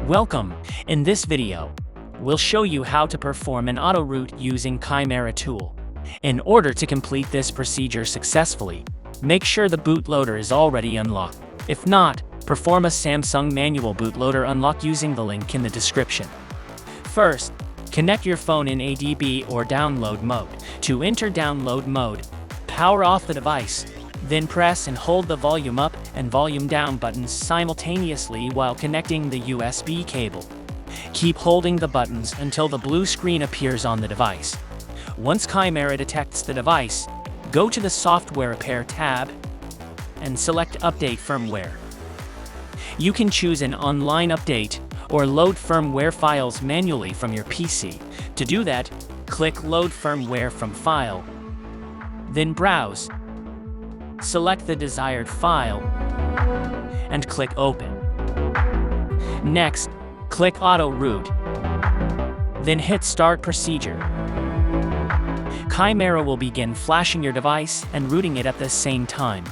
Welcome! In this video, we'll show you how to perform an AutoRoot using ChimeraTool. In order to complete this procedure successfully, make sure the bootloader is already unlocked. If not, perform a Samsung manual bootloader unlock using the link in the description. First, connect your phone in ADB or download mode. To enter download mode, power off the device. Then press and hold the volume up and volume down buttons simultaneously while connecting the USB cable. Keep holding the buttons until the blue screen appears on the device. Once Chimera detects the device, go to the Software Repair tab and select Update Firmware. You can choose an online update or load firmware files manually from your PC. To do that, click Load Firmware from File, then Browse. Select the desired file and click Open. Next, click AutoRoot, then hit Start Procedure. Chimera will begin flashing your device and rooting it at the same time.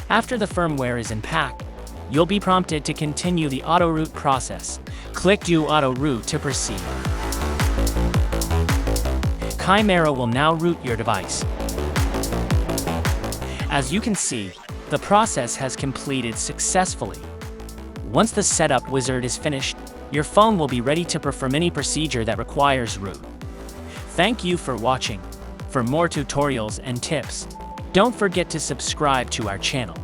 After the firmware is unpacked, you'll be prompted to continue the AutoRoot process. Click Do AutoRoot to proceed. Chimera will now root your device. As you can see, the process has completed successfully. Once the setup wizard is finished, your phone will be ready to perform any procedure that requires root. Thank you for watching. For more tutorials and tips, don't forget to subscribe to our channel.